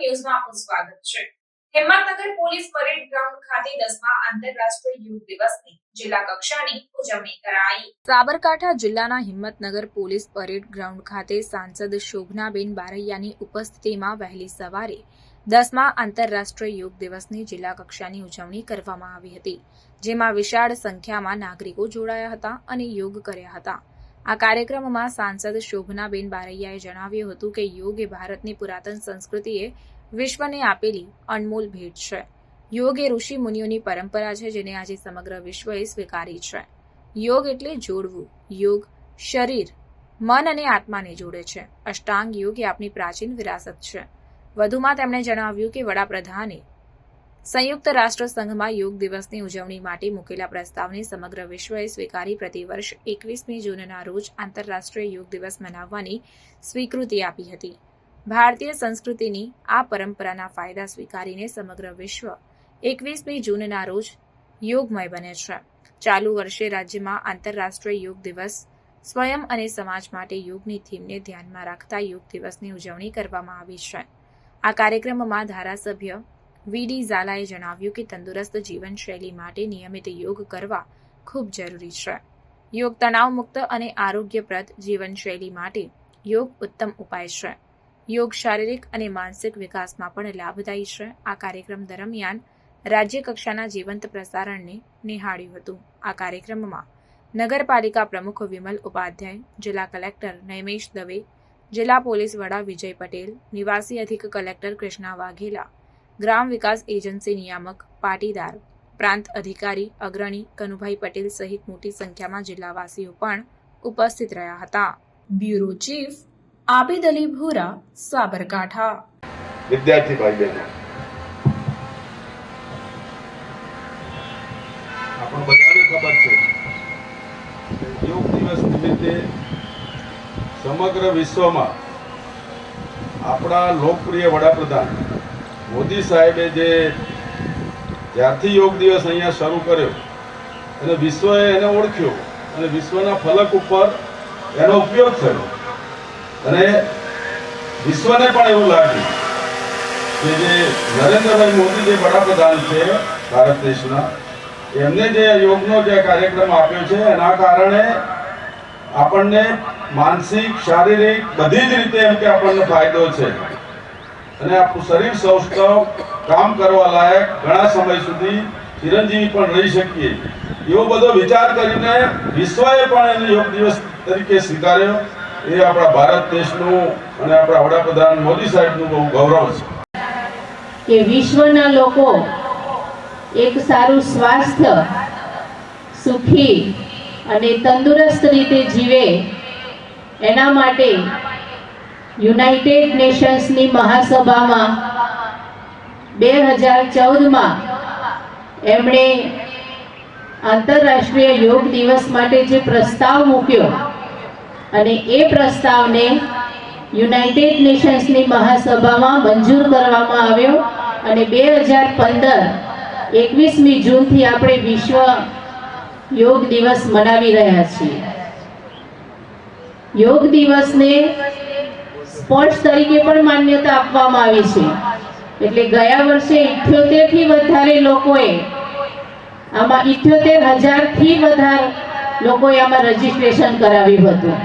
ન્યૂઝમાં આપનું સ્વાગત છે। હિંમતનગર પોલીસ પરેડ ગ્રાઉન્ડ ખાતે 10મા આંતરરાષ્ટ્રીય યોગ દિવસની જિલ્લા કક્ષાની ઉજવણી કરાઈ। સાબરકાંઠા જિલ્લાના હિંમતનગર પોલીસ પરેડ ગ્રાઉન્ડ ખાતે સાંસદ શોભનાબેન બારૈયાની ઉપસ્થિતિમાં વહેલી સવારે 10મા આંતરરાષ્ટ્રીય યોગ દિવસની જિલ્લા કક્ષાની ઉજવણી કરવામાં આવી હતી, જેમાં વિશાળ સંખ્યામાં નાગરિકો જોડાયા હતા અને યોગ કર્યા હતા। આ કાર્યક્રમમાં સાંસદ શોભનાબેન બારૈયાએ જણાવ્યું હતું કે યોગ એ ભારતની પુરાતન સંસ્કૃતિએ વિશ્વને આપેલી અનમોલ ભેટ છે। યોગ એ ઋષિ મુનિઓની પરંપરા છે, જેને આજે સમગ્ર વિશ્વએ સ્વીકારી છે। યોગ એટલે જોડવું। યોગ શરીર, મન અને આત્માને જોડે છે। અષ્ટાંગ યોગ એ આપણી પ્રાચીન વિરાસત છે। વધુમાં તેમણે જણાવ્યું કે વડાપ્રધાને સંયુક્ત રાષ્ટ્ર સંઘમાં યોગ દિવસની ઉજવણી માટે મૂકેલા પ્રસ્તાવને સમગ્ર વિશ્વએ સ્વીકારી પ્રતિવર્ષ 21મી જૂનના રોજ આંતરરાષ્ટ્રીય યોગ દિવસ મનાવવાની સ્વીકૃતિ આપી હતી। ભારતીય સંસ્કૃતિની આ પરંપરાના ફાયદા સ્વીકારીને સમગ્ર વિશ્વ 21મી જૂનના રોજ યોગમય બને છે। ચાલુ વર્ષે રાજ્યમાં આંતરરાષ્ટ્રીય યોગ દિવસ સ્વયં અને સમાજ માટે યોગની થીમને ધ્યાનમાં રાખતા યોગ દિવસની ઉજવણી કરવામાં આવી છે। આ કાર્યક્રમમાં ધારાસભ્ય વીડી ઝાલાએ જણાવ્યું કે તંદુરસ્ત જીવનશૈલી માટે નિયમિત યોગ કરવા ખૂબ જરૂરી છે। યોગ તણાવમુક્ત અને આરોગ્યપ્રદ જીવનશૈલી માટે યોગ ઉત્તમ ઉપાય છે। યોગ શારીરિક અને માનસિક વિકાસમાં પણ લાભદાયી છે। આ કાર્યક્રમ દરમિયાન રાજ્ય કક્ષાના જીવંત પ્રસારણને નિહાળ્યું હતું। આ કાર્યક્રમમાં નગરપાલિકા પ્રમુખ વિમલ ઉપાધ્યાય, જિલ્લા કલેક્ટર નૈમેશ દવે, જિલ્લા પોલીસ વડા વિજય પટેલ, નિવાસી અધિક કલેક્ટર કૃષ્ણા વાઘેલા, ગ્રામ વિકાસ એજન્સી નિયામક પાટીદાર, પ્રાંત અધિકારી અગ્રણી કનુભાઈ પટેલ સહિત મોટી સંખ્યામાં જિલ્લાવાસીઓ પણ ઉપસ્થિત રહ્યા હતા। બ્યુરો ચીફ આબિદ અલી ભૂરા, સાબરકાંઠા। વિદ્યાર્થી ભાઈ બહેનો, આપણને બધાને ખબર છે કે યોગ દિવસ નિમિત્તે સમગ્ર વિશ્વમાં આપણા લોકપ્રિય વડાપ્રધાન મોદી સાહેબે જ્યારથી યોગ દિવસ અહીંયા શરૂ કર્યો અને વિશ્વએ એને ઓળખ્યો અને વિશ્વના ફલક ઉપર એનો ઉપયોગ થયો અને વિશ્વને પણ એવું લાગ્યું કે જે નરેન્દ્રભાઈ મોદી જે વડાપ્રધાન છે ભારત દેશના, એમને જે યોગનો જે કાર્યક્રમ આપ્યો છે એના કારણે આપણને માનસિક, શારીરિક બધી જ રીતે એમ કે આપણને ફાયદો છે અને આપણું શરીર સૌષ્ઠવ કામ કરવા લાયક ઘણા સમય સુધી ચિરંજીવી પણ રહી શકીએ એવો બધો વિચાર કરીને વિશ્વએ પણ એને યોગ દિવસ તરીકે સ્વીકાર્યો। એ આપણા ભારત દેશનું અને આપણા વડાપ્રધાન મોદી સાહેબનું બહુ ગૌરવ છે કે વિશ્વના લોકો એક સારું સ્વાસ્થ્ય, સુખી અને તંદુરસ્ત રીતે જીવે એના માટે યુનાઇટેડ નેશન્સની મહાસભામાં 2014માં એમણે આંતરરાષ્ટ્રીય યોગ દિવસ માટે જે પ્રસ્તાવ મૂક્યો અને એ પ્રસ્તાવને યુનાઇટેડ નેશન્સની મહાસભામાં મંજૂર કરવામાં આવ્યો અને 2015 21મી જૂનથી આપણે વિશ્વ યોગ દિવસ મનાવી રહ્યા છીએ। યોગ દિવસને સ્પોર્ટ્સ તરીકે પણ માન્યતા આપવામાં આવી છે, એટલે ગયા વર્ષે 78થી વધારે લોકોએ આમાં 78,000થી વધારે લોકોએ આમાં રજીસ્ટ્રેશન કરાવ્યું હતું।